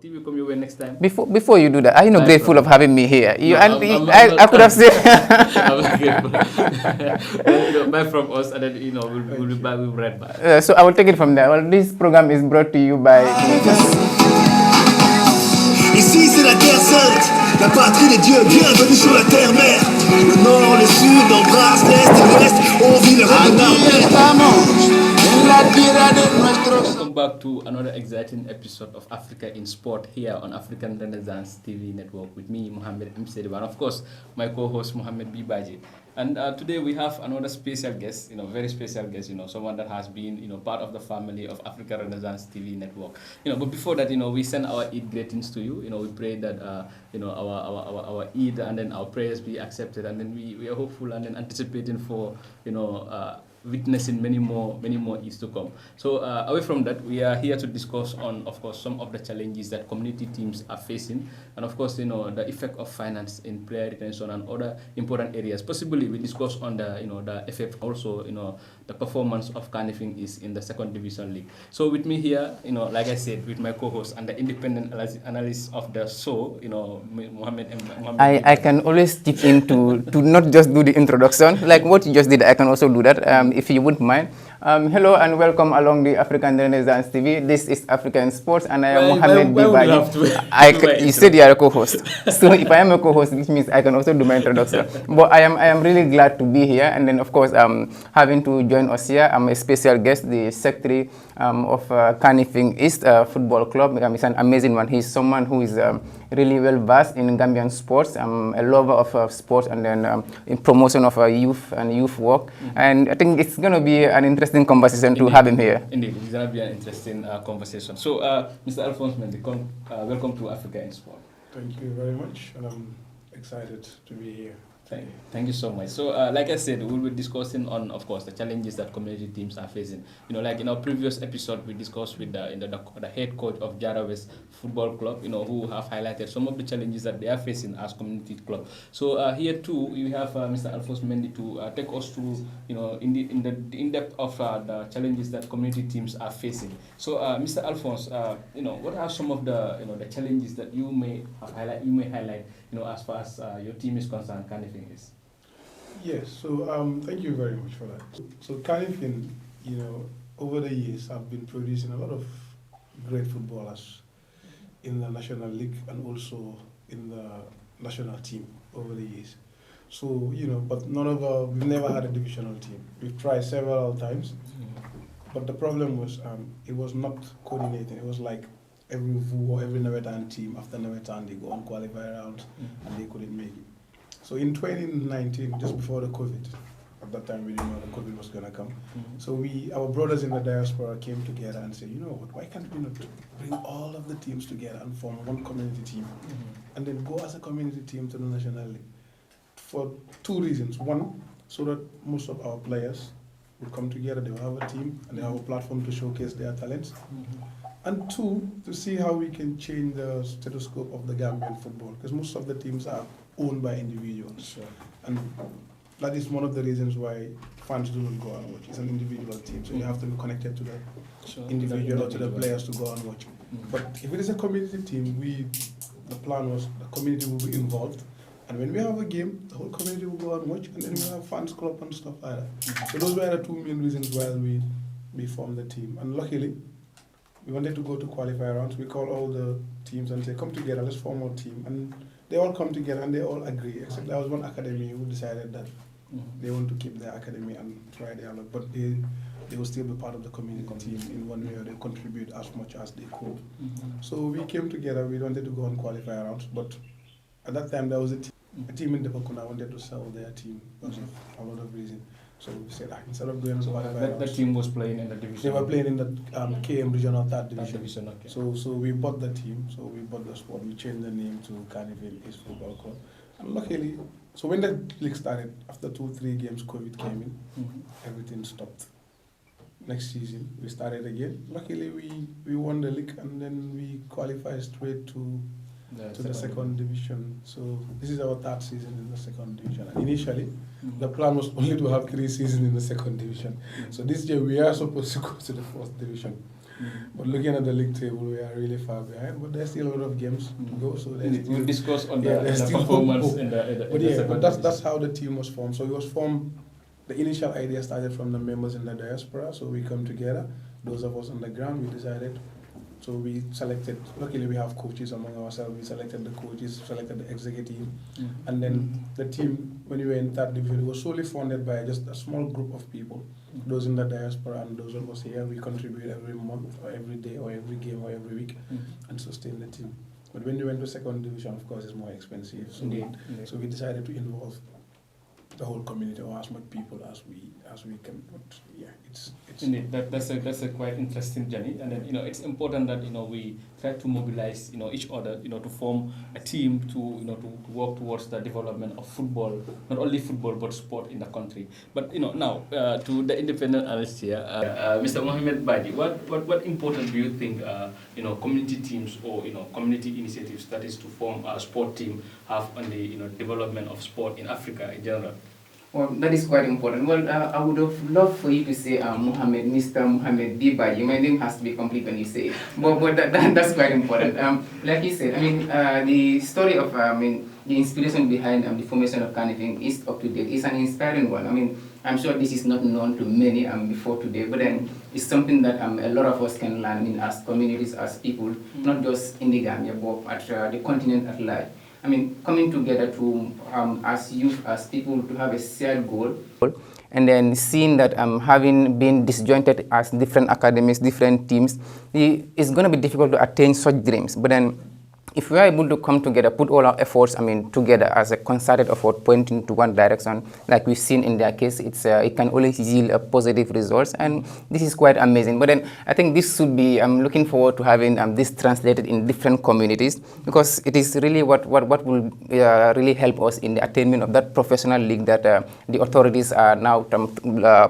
TV come your way next time. Before you do that, are you not grateful of having me here? I could have said. I'm grateful. Buy from us, and then we'll be back. We'll be right back. So I will take it from there. Well, this program is brought to you by. Ici c'est la terre sainte, la patrie des dieux, bienvenue sur la terre mère. Le nord, le sud, l'embrasse, l'est et l'ouest, on vit le rêve Welcome back to another exciting episode of Africa in Sport here on African Renaissance TV Network with me, Mohammed M. Sediba, and of course, my co-host, Mohammed B. Baji. And today we have another special guest, very special guest, someone that has been, part of the family of Africa Renaissance TV Network. But before that, we send our Eid greetings to you. We pray that, our Eid and then our prayers be accepted, and then we are hopeful and then anticipating for, witnessing many more Eids to come. So away from that, we are here to discuss on, of course, some of the challenges that community teams are facing, and of course, the effect of finance in player retention and other important areas. Possibly, we discuss on the, the effect also, the performance of Carnifing is in the second division league. So with me here, like I said, with my co-host and the independent analyst of the show, Mohammed. I can always chip in to not just do the introduction, like what you just did. I can also do that. If you wouldn't mind. Hello and welcome along the African Renaissance TV. This is African Sports and I am Mohammed Bibaji. You said you are a co-host. So if I am a co-host, which means I can also do my introduction. But I am really glad to be here, and then of course having to join us here. I'm a special guest, the secretary of Carnifing East Football Club. He's an amazing one. He's someone who is really well versed in Gambian sports. I'm a lover of sports, and then in promotion of youth and youth work. And I think it's going to be an interesting conversation to have him here. Indeed, it's going to be an interesting conversation. So, Mr. Alphonse Mendy, welcome to Africa in Sport. Thank you very much, and I'm excited to be here. Thank you so much. So, like I said, we'll be discussing on, of course, the challenges that community teams are facing. Like in our previous episode, we discussed with the head coach of Jara West Football Club, who have highlighted some of the challenges that they are facing as community club. So here too, we have Mr. Alphonse Mendy to take us through, in depth of the challenges that community teams are facing. So, Mr. Alphonse, what are some of the the challenges that you may highlight, as far as your team is concerned, Carnifing is? Yes, so thank you very much for that. So Carnifing, over the years, I've been producing a lot of great footballers in the National League and also in the national team over the years. So, but we've never had a divisional team. We've tried several times, but the problem was it was not coordinating. It was like every Navetan team, after Navetan, they go on qualify rounds and they couldn't make it. So in 2019, just before the COVID, at that time we didn't know the COVID was going to come. So our brothers in the diaspora came together and said, why can't we not bring all of the teams together and form one community team and then go as a community team to the National League? For two reasons. One, so that most of our players would come together, they will have a team and they have a platform to showcase their talents. And two, to see how we can change the stethoscope of the Gambian football, because most of the teams are owned by individuals. Sure. And that is one of the reasons why fans do not go and watch. It's an individual team, so you have to be connected to the individual or to the players to go and watch. But if it is a community team, the plan was the community will be involved. And when we have a game, the whole community will go and watch, and then we have fans club and stuff like that. So those were the two main reasons why we formed the team. And luckily, we wanted to go to qualify rounds. We called all the teams and said, come together, let's form our team. And they all come together and they all agree, except there was one academy who decided that they want to keep their academy and try their luck, but they will still be part of the community team in one way, or they contribute as much as they could. So we came together, we wanted to go on qualify rounds, but at that time there was a team in Depakuna wanted to sell their team because of a lot of reasons. So we said, instead of going on the team was playing in the division. They were playing in the KM Regional Third Division. Okay. So we bought the team. So we bought the squad. We changed the name to Carnifing East Football Club. And luckily, so when the league started, after 2-3 games, COVID came in. Everything stopped. Next season, we started again. Luckily, we won the league, and then we qualified straight to the second division. So this is our third season in the second division. And initially, the plan was only to have 3 seasons in the second division. So this year we are supposed to go to the fourth division. But looking at the league table, we are really far behind. But there's still a lot of games to go. So We'll discuss on there's the still performance hope. in the But second that's division. how the team was formed. So it was formed. The initial idea started from the members in the diaspora. So we come together. Those of us on the ground, we decided. So we selected. Luckily, we have coaches among ourselves. We selected the coaches, selected the executive, and then the team. When we were in third division, it was solely funded by just a small group of people. Those in the diaspora and those of us here, we contribute every month or every day or every game or every week and sustain the team. But when we went to second division, of course, it's more expensive. So, so we decided to involve the whole community or as much people as we can. But yeah, it's Indeed, that's a quite interesting journey, and then it's important that we try to mobilize each other to form a team to to work towards the development of football, not only football but sport in the country. But now to the independent analyst here, Mr. Mohammed Badi, what important do you think community teams or community initiatives, that is to form a sport team, have on the development of sport in Africa in general? Well, that is quite important. Well, I would have loved for you to say Mr. Mohammed Bibaji. My name has to be complete when you say it. But that's quite important. Like you said, I mean, the story of, the inspiration behind the formation of Carniving is up to date. It's an inspiring one. I mean, I'm sure this is not known to many before today, but then it's something that a lot of us can learn, as communities, as people, not just in the Gambia, but at the continent at large. I mean, coming together to, as youth, as people, to have a shared goal. And then seeing that having been disjointed as different academies, different teams, it's going to be difficult to attain such dreams. But then if we are able to come together, put all our efforts, together as a concerted effort pointing to one direction, like we've seen in their case, it can always yield positive results, and this is quite amazing. But then I think this should be, I'm looking forward to having this translated in different communities, because it is really what will really help us in the attainment of that professional league that the authorities are now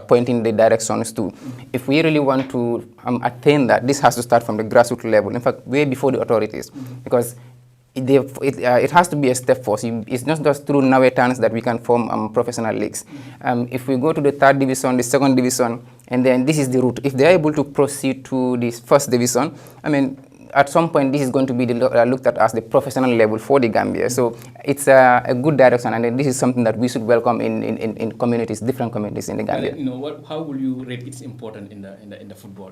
pointing the directions to. If we really want to attain that, this has to start from the grassroots level, in fact, way before the authorities, because it has to be a step forward. It's not just through Nawetans that we can form professional leagues. If we go to the third division, the second division, and then this is the route. If they're able to proceed to this first division, at some point this is going to be looked at as the professional level for the Gambia. So it's a good direction, and this is something that we should welcome in communities, different communities in the Gambia. How will you rate its importance in the football?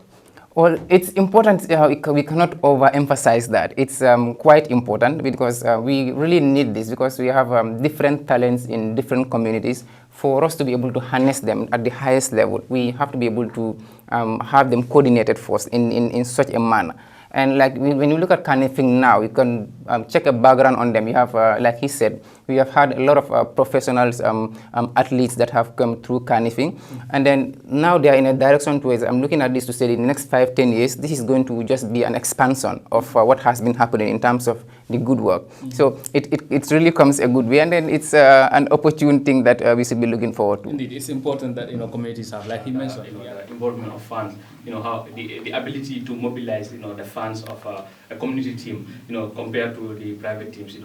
Well, it's important. We cannot overemphasize that. It's quite important, because we really need this, because we have different talents in different communities. For us to be able to harness them at the highest level, we have to be able to have them coordinated first in such a manner. And like when you look at Carniving now, you can check a background on them. You have, like he said, we have had a lot of professionals, athletes that have come through Carniving. And then now they are in a direction towards, I'm looking at this to say in the next 5-10 years, this is going to just be an expansion of what has been happening in terms of the good work. So it really comes a good way, and then it's an opportune thing that we should be looking forward to. Indeed, it's important that communities have, like he mentioned, the involvement of fans, how the ability to mobilize the fans of a community team, compared to the private teams.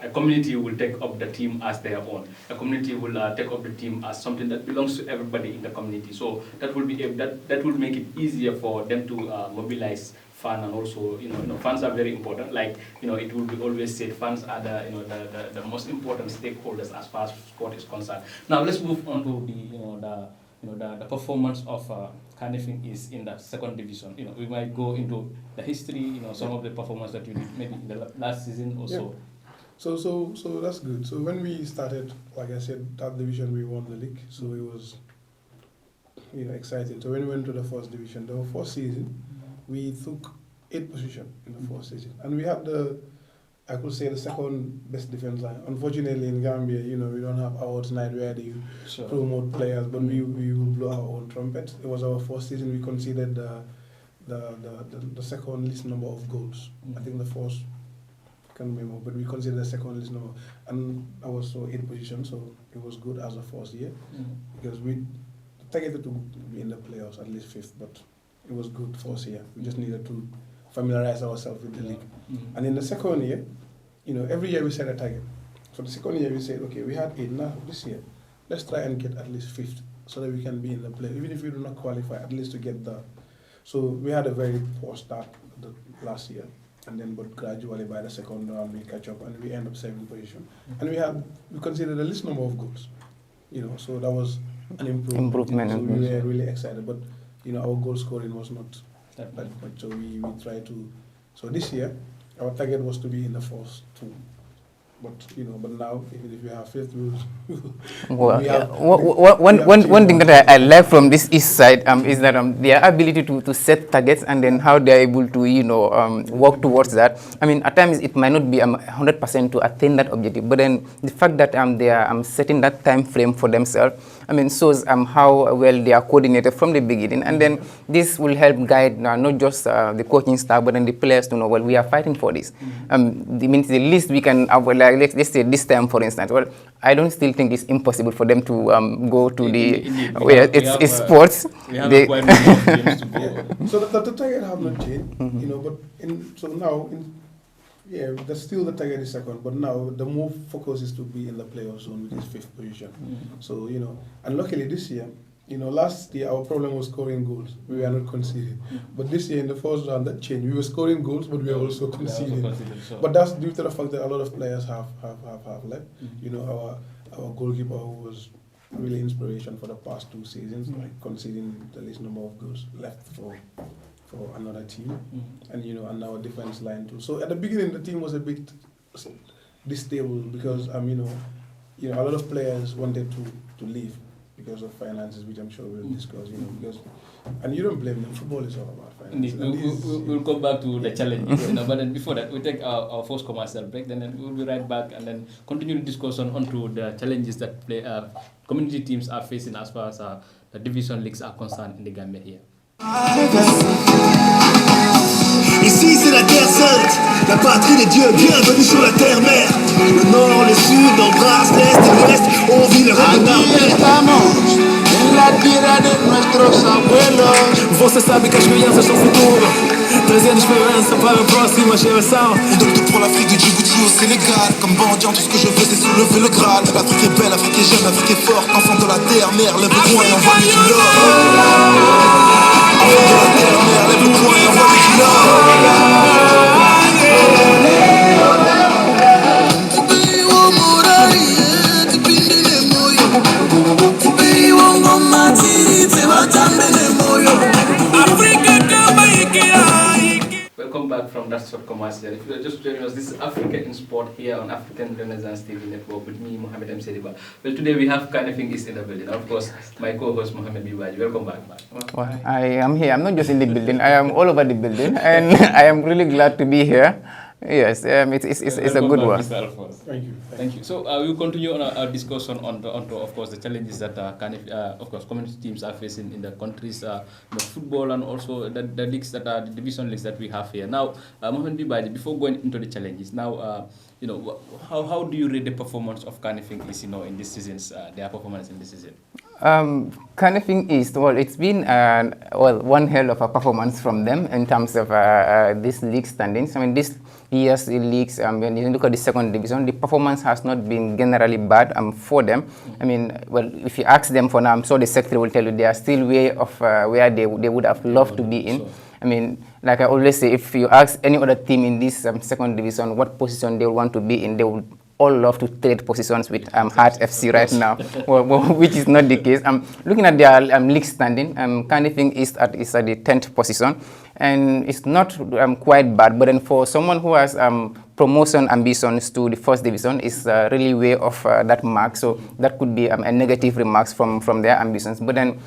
A community will take up the team as their own. A community will take up the team as something that belongs to everybody in the community. So that will be that will make it easier for them to mobilize fans, and also fans are very important. Like it will be always said, fans are the most important stakeholders as far as sport is concerned. Now let's move on to the performance of Carniving is in the second division. We might go into the history, some of the performance that you did maybe in the last season or so. So that's good. So when we started, like I said, that division, we won the league. So it was exciting. So when we went to the first division, the first season, we took 8th position in the first season, and we had I could say the second best defense line. Unfortunately, in Gambia, we don't have awards night where they promote players, but we will blow our own trumpet. It was our first season. We conceded the second least number of goals. I think the first, I can't remember, but we considered the second least number, and I was 8th position, so it was good as a first year, because we targeted to be in the playoffs at least 5th, but it was good first year. We just needed to familiarize ourselves with the league. And in the second year, every year we set a target. So the second year we said, okay, we had 8 now. This year, let's try and get at least 5th, so that we can be in the play. Even if we do not qualify, at least to get the So we had a very poor start last year, and then but gradually by the second round we catch up and we end up 7th position, and we considered the least number of goals, so that was an improvement. So we were really excited, but our goal scoring was not that much. So we tried to. So this year our target was to be in the first two. But now even if we have 5th, one thing that I like from this east side is that their ability to set targets and then how they are able to work towards that. I mean, at times it might not be 100% to attain that objective, but then the fact that they are setting that time frame for themselves, I mean, shows how well they are coordinated from the beginning, and then this will help guide not just the coaching staff, but then the players to know, well, we are fighting for this. Means the least we can avoid, like let's say this time, for instance. Well, I don't still think it's impossible for them to go to it's sports. We have quite a number of games to go. So the target have not changed, but now that's still the target is second, but now the more focus is to be in the playoff zone, which is 5th position. So, and luckily this year, last year our problem was scoring goals. We were not conceding. But this year in the first round, that changed. We were scoring goals, but we were also conceding. But that's due to the fact that a lot of players have left. Our goalkeeper who was really inspiration for the past 2 seasons, like conceding the least number of goals, left for another team, and our defense line too. So at the beginning, the team was a bit distasteful because a lot of players wanted to leave because of finances, which I'm sure we'll discuss. And you don't blame them. Football is all about finances. We'll come back to the challenges, but then before that, we'll take our first commercial break, then we'll be right back and then continue the discussion onto the challenges that community teams are facing as far as the division leagues are concerned in the Gambia here. Ici c'est la terre sainte, la patrie des dieux, bienvenue sur la terre-mère. Le nord, le sud, embrasse l'est et l'ouest, on vit le rêve Aquí en la tierra de nuestros abuelos. Você sabe que as crianças são o futuro, trazendo esperança para a próxima geração. On donne tout pour l'Afrique de Djibouti au Sénégal. Comme mendiant, tout ce que je veux c'est soulever le Graal. L'Afrique est belle, l'Afrique est jeune, l'Afrique est forte. Enfant de la terre, mère, lève-toi et envoie-lui du love. Enfant de la terre, mère, lève-toi et envoie-lui du love. Welcome back from that short commercial. If you are just joining us, this is Africa in Sport here on African Renaissance TV Network with me, Mohammed M. Sediba. Well, today we have Kanifing East in the building. Of course, my co-host, Mohammed Bibaji. Welcome back, man. Well, I am here. I'm not just in the building. I am all over the building, and I am really glad to be here. Yes, it's a good one. Thank you. So we'll continue on our discussion on of course, the challenges that of course, community teams are facing in the countries, football, and also the leagues that are the division leagues that we have here. Now, Mohammed Bibaji, before going into the challenges, now, how do you rate the performance of Kanifing East, in this season's their performance in this season? Kanifing East, well, it's been one hell of a performance from them in terms of this league standings. I mean, this year's leagues, when you look at the second division, the performance has not been generally bad for them. I mean, well, if you ask them for now, I'm sure the secretary will tell you they are still way off where they would have loved to be in. I mean, like I always say, if you ask any other team in this second division what position they want to be in, they would all love to trade positions with Heart FC right now, which is not the case. Looking at their league standing, Kanifing East is at the 10th position, and it's not quite bad, but then for someone who has promotion ambitions to the first division is really way off that mark, so that could be a negative remarks from their ambitions. But then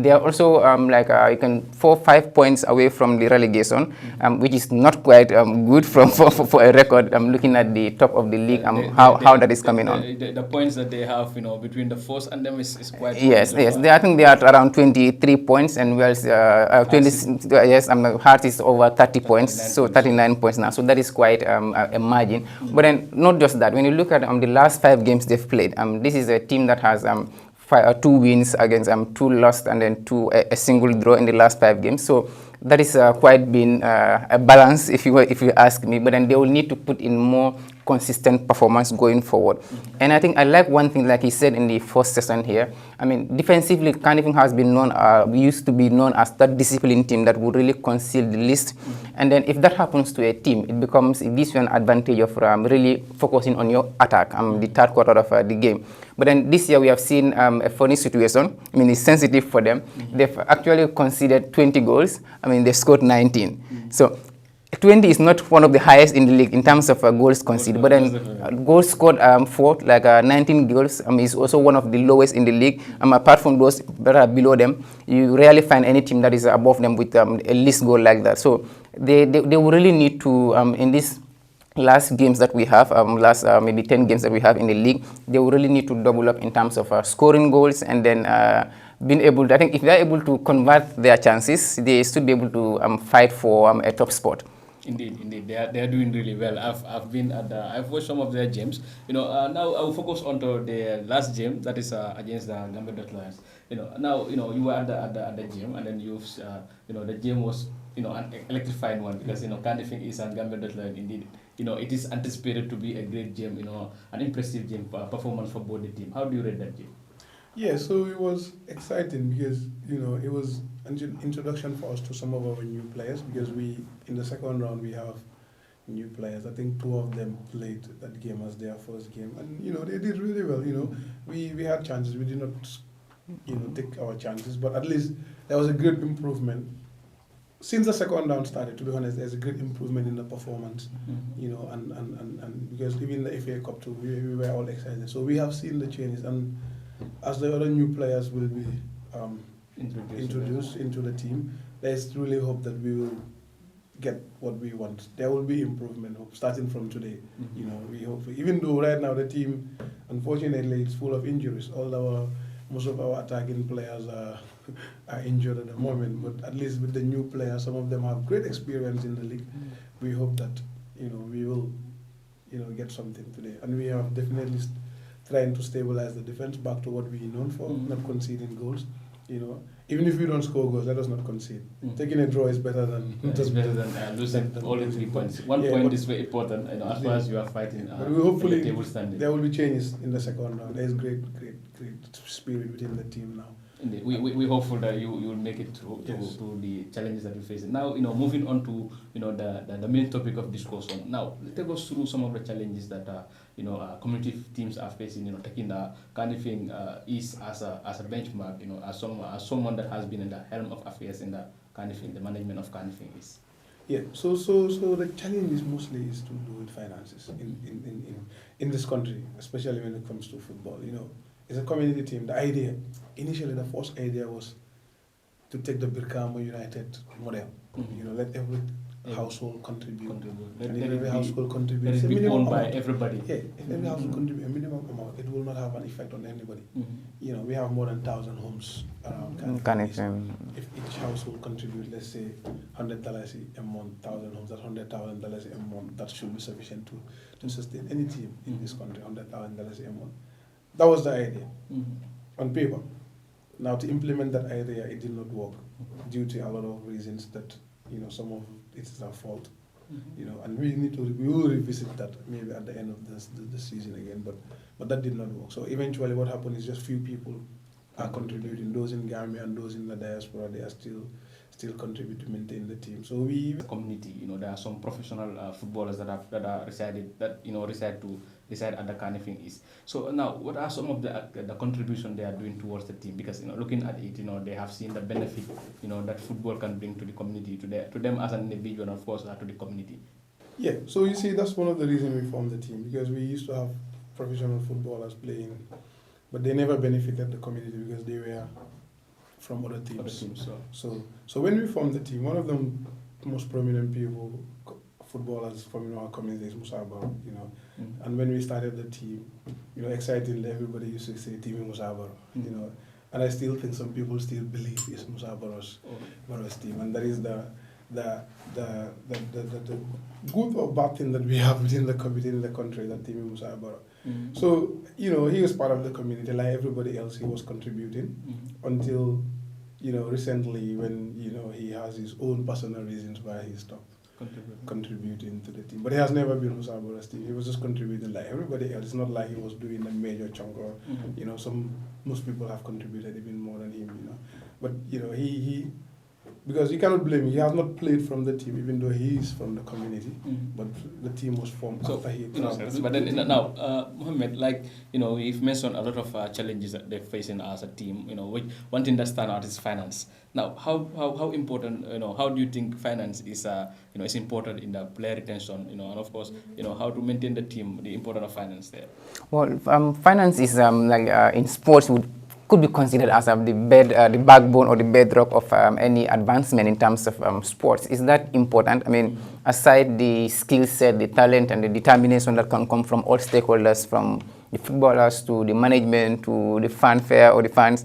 they are also you can 4-5 points away from the relegation, which is not quite good for a record. Looking at the top of the league, how that is coming on. The points that they have, between the first and them is quite. Yes. I think they are around 23 points, and Wells 20. Yes, Heart is over 30 points, so 39 points now. So that is quite a margin. But then not just that. When you look at the last 5 games they've played, this is a team that has 2 wins against 2 lost and then a single draw in the last 5 games. So that is quite been a balance, if you ask me. But then they will need to put in more consistent performance going forward. And I think I like one thing, like he said in the first session here. I mean, defensively, Carnifing has been known, used to be known as that disciplined team that would really conceal the least. And then if that happens to a team, it gives you an advantage of really focusing on your attack, the third quarter of the game. But then this year we have seen a funny situation. I mean, it's sensitive for them. They've actually conceded 20 goals. I mean, they scored 19. So 20 is not one of the highest in the league in terms of goals conceded, but then goals scored 4, like 19 goals is also one of the lowest in the league. Apart from those that are below them, you rarely find any team that is above them with a least goal like that. So they will really need to, in these last games that we have, maybe 10 games that we have in the league, they will really need to double up in terms of scoring goals, and then being able to, I think if they're able to convert their chances, they should be able to fight for a top spot. Indeed, they are doing really well. I've watched some of their games. Now I will focus on to the last game, that is against the Gambia Lions. Now you were at the game, and then the game was an electrifying one, because Carnifing is and Gambia Lions. Indeed, it is anticipated to be a great game. An impressive game performance for both the team. How do you rate that game? Yeah, so it was exciting because, it was an introduction for us to some of our new players, because in the second round, we have new players. I think 2 of them played that game as their first game. And, they did really well, We had chances. We did not, take our chances. But at least there was a good improvement. Since the second round started, to be honest, there's a great improvement in the performance, and because even the FA Cup too, we were all excited. So we have seen the changes, and as the other new players will be introduced into the team, there's really hope that we will get what we want. There will be improvement starting from today. We hope, even though right now the team, unfortunately, it's full of injuries. Most of our attacking players are injured at the moment, but at least with the new players, some of them have great experience in the league. We hope that we will get something today, and we have definitely trying to stabilize the defense back to what we're known for, not conceding goals. Even if we don't score goals, let us not concede. Taking a draw is better than losing only 3 points. One point is very important, as far as you are fighting. But we hopefully the table standing. There will be changes in the second round. There is great spirit within the team now. Indeed. We're hopeful that you will make it through to the challenges that you face. Now, moving on to the main topic of discussion. Now, take us through some of the challenges that community teams are facing. Taking the Carnifing is as a benchmark. As someone that has been in the helm of affairs in the Carnifing, the management of Carnifing is. Yeah. So the challenge is mostly to do with finances in this country, especially when it comes to football. It's a community team. The idea, initially, the first idea was to take the Birkama United model. Let every household contribute. And if every household contributes, let it be owned by everybody. Yeah, if every household contributes a minimum amount, it will not have an effect on anybody. We have more than 1,000 homes around Carnifing. If each household contributes, let's say $100 a month, 1,000 homes, that's $100,000 a month. That should be sufficient to sustain any team in this country. $100,000 a month. That was the idea on paper. Now, to implement that idea, it did not work due to a lot of reasons that, some of it is our fault. And we will revisit that maybe at the end of the season again, but that did not work. So eventually what happened is just few people are contributing. Those in Gambia and those in the diaspora, they are still contribute to maintain the team. So community, there are some professional footballers that are reside at the Carnifing East. So now, what are some of the contribution they are doing towards the team? Because looking at it, they have seen the benefit that football can bring to the community, to them as an individual, and of course to the community. Yeah. So you see, that's one of the reasons we formed the team, because we used to have professional footballers playing, but they never benefited the community because they were from other teams. So when we formed the team, one of the most prominent footballers from our community is Musa Baro, And when we started the team, excitingly, everybody used to say Team Musa Baro, And I still think some people still believe it's Musa Baro's team, and that is the good or bad thing that we have within the community in the country, that Team Musa Baro. So, he was part of the community like everybody else. He was contributing until, recently when, he has his own personal reasons why he stopped. contributing to the team. But he has never been Musabora's team. He was just contributing like everybody else. It's not like he was doing a major chunk or, you know, most people have contributed even more than him, you know. But, you know, he because you cannot blame him. He has not played from the team, even though he is from the community. But the team was formed after he. But then now, Mohammed, like we've mentioned a lot of challenges that they're facing as a team. One thing that stands out is finance. Now, how important? How do you think finance is is important in the player retention? And of course, how to maintain the team, the importance of finance there. Well, finance is in sports could be considered as the backbone or the bedrock of any advancement in terms of sports. Is that important? I mean, aside the skill set, the talent, and the determination that can come from all stakeholders, from the footballers to the management to the fanfare or the fans,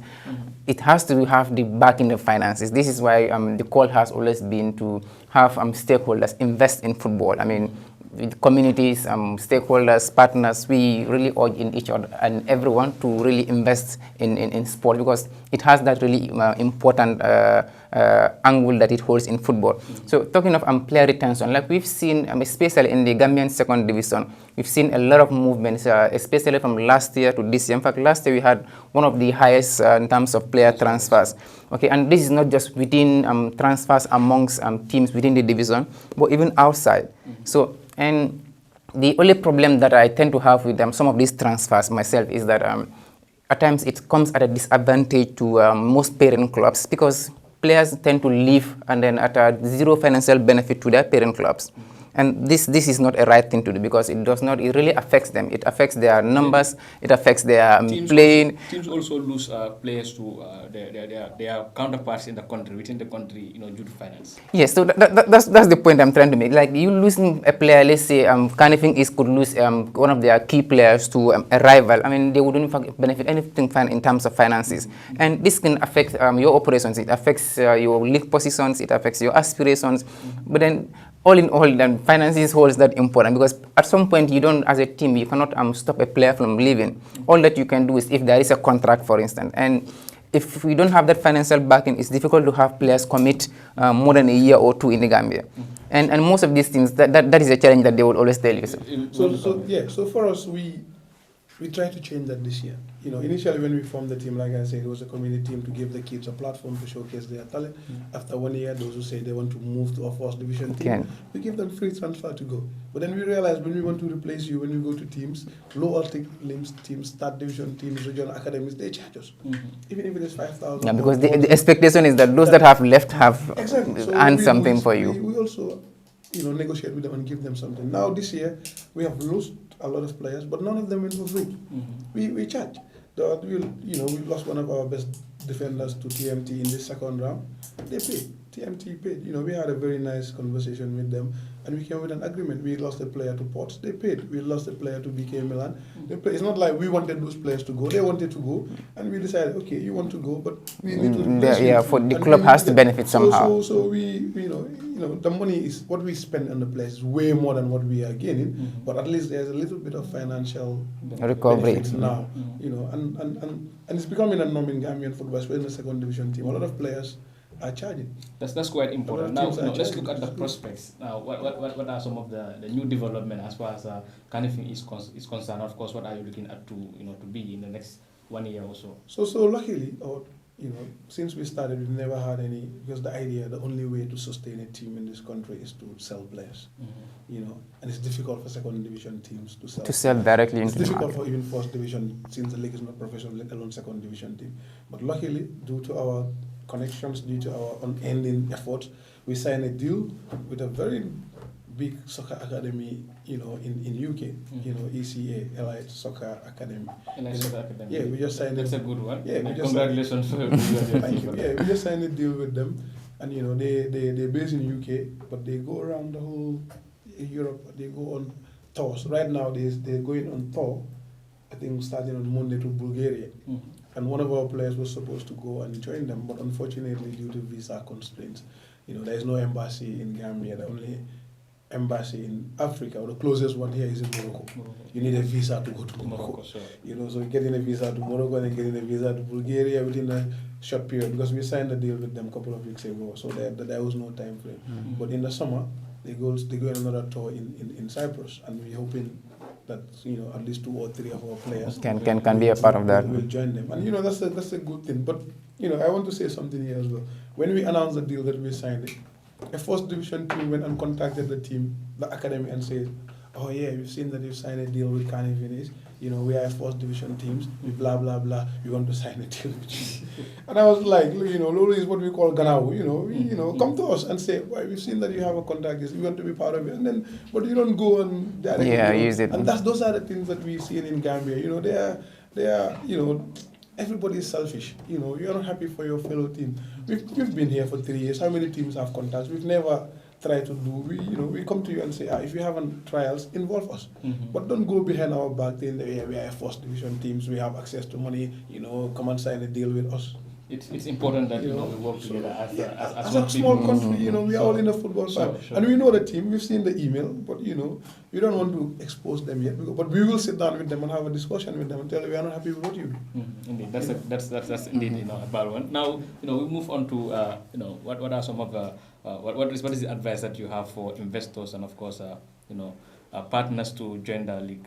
it has to have the backing of finances. This is why the call has always been to have stakeholders invest in football. I mean, with communities, stakeholders, partners, we really urge in each other and everyone to really invest in sport, because it has that really important angle that it holds in football. So talking of player retention, like we've seen, especially in the Gambian second division, we've seen a lot of movements, especially from last year to this year. In fact, last year we had one of the highest in terms of player transfers. Okay, and this is not just within transfers amongst teams within the division, but even outside. So, and the only problem that I tend to have with some of these transfers myself is that at times it comes at a disadvantage to most parent clubs, because players tend to leave and then at a zero financial benefit to their parent clubs. And this is not a right thing to do, because it really affects them. It affects their numbers, it affects their playing. Teams also lose players to their counterparts in the country, within the country, due to finance. Yes, so that's the point I'm trying to make. Like, you losing a player, let's say Carnifing East could lose one of their key players to a rival. I mean, they wouldn't benefit anything in terms of finances. And this can affect your operations, it affects your league positions, it affects your aspirations. But then, all in all, then finances holds that important, because at some point you don't, as a team, you cannot stop a player from leaving. All that you can do is if there is a contract, for instance, and if we don't have that financial backing, it's difficult to have players commit more than a year or two in the Gambia. And most of these things, that is a challenge that they would always tell you. So for us, we tried to change that this year. Initially when we formed the team, like I said, it was a community team to give the kids a platform to showcase their talent. After 1 year, those who say they want to move to a first division team, we give them free transfer to go. But then we realized when we want to replace you, when we go to teams, low altitude teams, third division teams, regional academies, they charge us. Even if it is 5,000. Yeah, because the expectation is that those that have left have earned something for you. We also negotiate with them and give them something. Now this year, we have lost a lot of players, but none of them went for free. We charge. We lost one of our best defenders to TMT in this second round. They paid. TMT paid. We had a very nice conversation with them, and we came with an agreement. We lost a player to Ports. They paid. We lost a player to BK Milan. They paid. It's not like we wanted those players to go. They wanted to go, and we decided, okay, you want to go, but we need to. For the club has to benefit somehow. So we, the money is what we spend on the players is way more than what we are gaining. But at least there's a little bit of financial recovery now. And it's becoming a norm in Gambian football, especially in the second division team. A lot of players are charging. That's quite important. Now let's look at the prospects. Now, what are some of the new development as far as Carnifing is concerned? Of course, what are you looking at to be in the next 1 year or so? So luckily, since we started, we've never had any, because the only way to sustain a team in this country is to sell players. And it's difficult for second division teams to sell directly into the market. It's difficult for even first division, since the league is not professional, let alone second division team. But luckily, due to our connections, due to our unending efforts, we signed a deal with a very big soccer academy, in UK, ECA, Elite Soccer Academy. Yeah, we just signed. That's a good one. Yeah, congratulations. Thank you. Yeah, we just signed a deal with them, and they're based in UK, but they go around the whole Europe. They go on tours. Right now, they're going on tour. I think starting on Monday to Bulgaria. And one of our players was supposed to go and join them, but unfortunately, due to visa constraints, there is no embassy in Gambia. The only embassy in Africa, or the closest one here, is in Morocco. You need a visa to go to Morocco. Sure. So getting a visa to Morocco and then getting a visa to Bulgaria within a short period, because we signed a deal with them a couple of weeks ago, so there was no time frame. But in the summer, They go on another tour in Cyprus, and we're hoping that at least 2 or 3 of our players can be a part of that. Will join them, and that's a good thing. But I want to say something here as well. When we announced the deal that we signed, a first division team went and contacted the academy, and said, "Oh yeah, we've seen that you signed a deal with Carnivine. We are a first division teams. We blah blah blah. We want to sign a deal with you." And I was like, Lulu is what we call Ganao. Come to us and say, "Well, we've seen that you have a contact. We want to be part of it." And then, but you don't go and directly, use it. And those are the things that we see in Gambia. They are. Everybody is selfish. You're not happy for your fellow team. We've been here for 3 years. How many teams have contacts? We've never try to do. We come to you and say, if you haven't trials, involve us. But don't go behind our back saying that we are first division teams, we have access to money, come and sign a deal with us. It's important that we work together as a small country. We are all in the football side, and we know the team. We've seen the email, but we don't want to expose them yet. But we will sit down with them and have a discussion with them and tell them we are not happy with what you do. Indeed, that's indeed a bad one. Now we move on to what are some of the what is the advice that you have for investors and of course partners to join the league?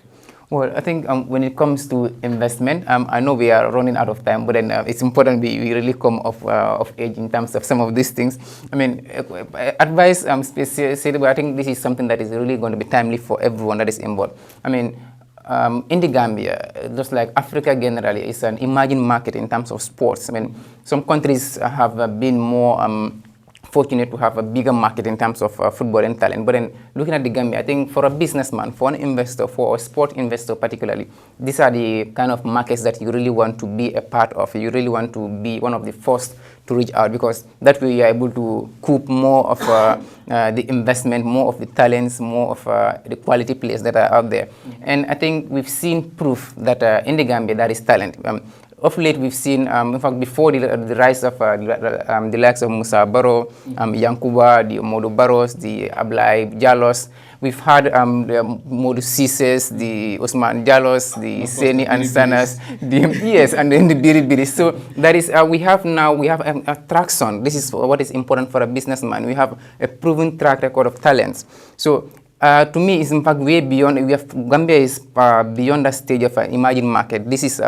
Well, I think when it comes to investment, I know we are running out of time, but then it's important we really come of age in terms of some of these things. I mean, advice, specifically, I think this is something that is really going to be timely for everyone that is involved. I mean, in the Gambia, just like Africa generally, it's an emerging market in terms of sports. I mean, some countries have been more fortunate to have a bigger market in terms of football and talent. But then looking at the Gambia, I think for a businessman, for an investor, for a sport investor particularly, these are the kind of markets that you really want to be a part of. You really want to be one of the first to reach out, because that way you are able to coop more of the investment, more of the talents, more of the quality players that are out there. And I think we've seen proof that in the Gambia there is talent. Of late, we've seen, in fact, before the rise of the likes of Musa Barrow, Yankuba, the Modu Barros, the Ablai Jalos, we've had the Modu Sises, the Osman Jalos, the Seni Ansanas, and then the Biribiri. So that is, we have a traction. This is what is important for a businessman. We have a proven track record of talents. So to me, it's in fact way beyond. Gambia is beyond the stage of an emerging market. This is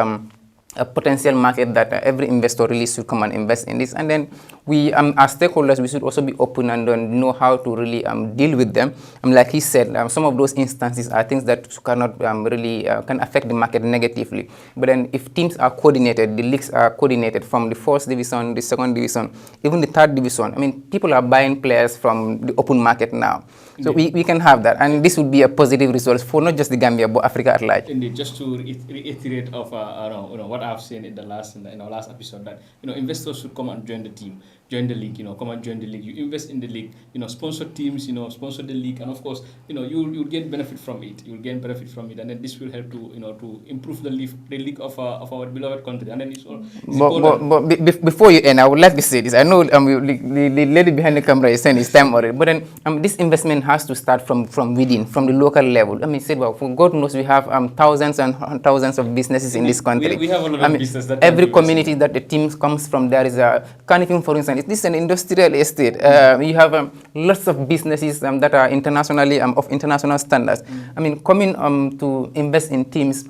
a potential market that every investor really should come and invest in this. And then we, as stakeholders, we should also be open and know how to really deal with them. Like he said, some of those instances are things that cannot really can affect the market negatively. But then if teams are coordinated, the leagues are coordinated from the first division, the second division, even the third division. I mean, people are buying players from the open market now. So we can have that, and this would be a positive result for not just the Gambia but Africa at large. Indeed, just to reiterate of what I've seen in our last episode, that investors should come and join the team, join the league. Come and join the league. You invest in the league. Sponsor teams. Sponsor the league, and of course, you'll gain benefit from it. You'll gain benefit from it, and then this will help to improve the league of our beloved country. And then it's all. But before you end, I would like to say this. I know the lady behind the camera is saying it's time already, but then this investment has to start from within, from the local level. I mean, for God knows we have thousands and thousands of businesses in this country. We have a lot of business that every community that the team comes from, there is a Carnivine, for instance. This is an industrial estate. You have lots of businesses that are internationally of international standards. I mean, coming to invest in teams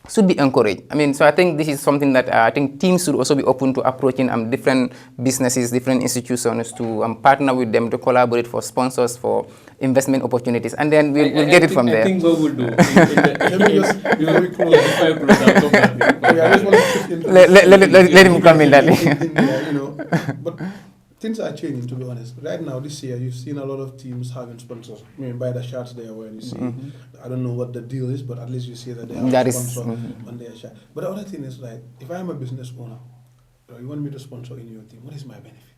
should be encouraged. I mean, so I think this is something that I think teams should also be open to approaching different businesses, different institutions to partner with them to collaborate for sponsors, for investment opportunities, and then we'll get it from there. I think what we'll do. Let him come in. But things are changing, to be honest. Right now, this year, you've seen a lot of teams having sponsors. I mean, by the shirts there, where you see, I don't know what the deal is, but at least you see that they have a sponsor on their shirt. But the other thing is, like, if I am a business owner, you want me to sponsor in your team, what is my benefit?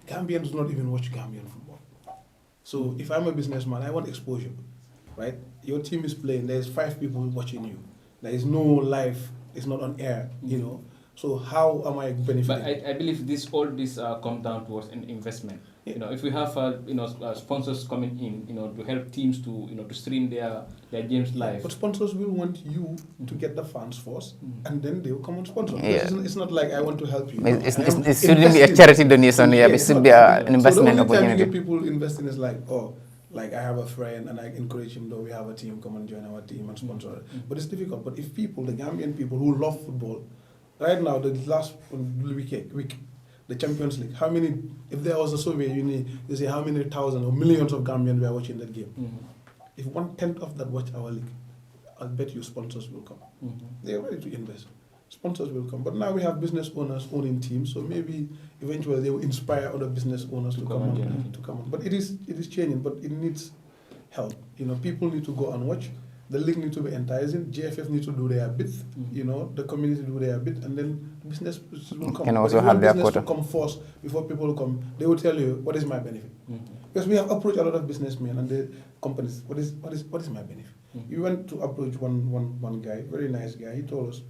Gambians do not even watch Gambian football. So if I'm a businessman, I want exposure, right? Your team is playing, there's 5 people watching you. There is no live, it's not on air, So how am I benefiting? But I believe all this comes down towards an investment. You know, if we have sponsors coming in, to help teams to to stream their games live. But sponsors will want you to get the fans first, and then they will come and sponsor. Yeah. It's not like I want to help you. It shouldn't be a charity donation. Yeah, it should be an investment so the only time you opportunity. get people investing is like, oh, like I have a friend and I encourage him, though we have a team, come and join our team and sponsor it. But it's difficult. But if people, the Gambian people who love football, right now, the last week, the Champions League, how many, if there was a survey, they say how many thousands or millions of Gambians were watching that game. If 1/10 of that watch our league, I'll bet you sponsors will come. They're ready to invest. Sponsors will come. But now we have business owners owning teams, so maybe eventually they will inspire other business owners to come on. But it is changing, but it needs help. People need to go and watch. The league needs to be enticing. GFF needs to do their bit. The community do their bit, and then business will come. Can also have their quota. To come first before people come. They will tell you what is my benefit. Because we have approached a lot of businessmen and the companies. What is my benefit? We went to approach one guy, very nice guy. He told us,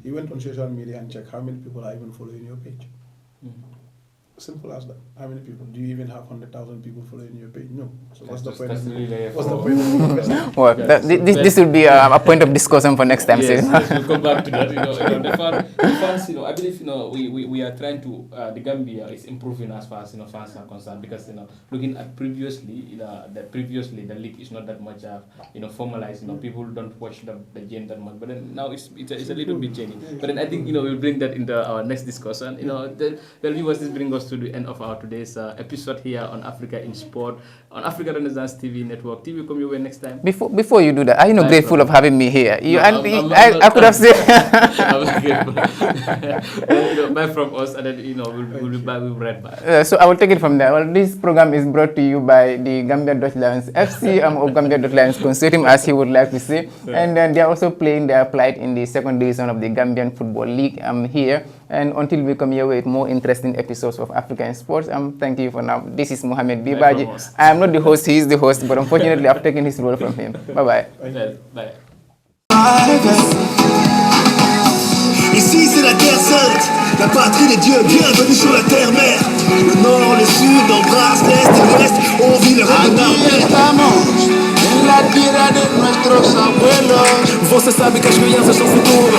he went on social media and checked how many people are even following your page. Simple as that. How many people? Do you even have 100,000 people following your page? No. So what's the point? What's the point of investing? Well, this will be a point of discussion for next time. Yes, we'll come back to that. The fans, I believe, we are trying to, the Gambia is improving as far as, fans are concerned, because, looking at previously, the league is not that much, formalized, people don't watch the game that much, but then now it's a little bit changing. But then I think, we'll bring that into our next discussion. Viewers, this brings us to the end of our today's episode here on Africa in Sport, on Africa Renaissance TV Network. TV, come your way next time. Before you do that, are you grateful of having me here? I could have said. I'm grateful. Bye from us, and then we'll be back. We'll be right back. So I will take it from there. Well, this program is brought to you by the Gambia Dutch Lions FC or Gambia Dutch Lions Consortium, as he would like to say, and then they are also playing their plight in the second division of the Gambian Football League. Here, and until we come here with more interesting episodes of African Sports, thank you for now. This is Mohamed Bibaji. I am not the host, he is the host, but unfortunately I've taken his role from him. Bye-bye. Bye. Ici c'est la terre sainte, la patrie des dieux, bienvenue sur la terre-mère. Le nord, le sud, embrasse l'est et l'ouest, on vit le rêve d'un en la tierra de nuestros abuelos. Você sabe que as crianças são o futuro,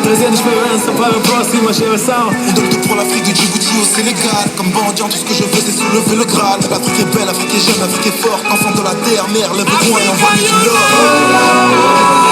trazendo esperança para a próxima geração. On donne tout pour l'Afrique, du Djibouti au Sénégal. Comme mendiant, tout ce que je veux c'est soulever le Graal. L'Afrique est belle, l'Afrique est jeune, l'Afrique est forte. Enfant de la terre, mère, lève-toi et envoie-lui du love.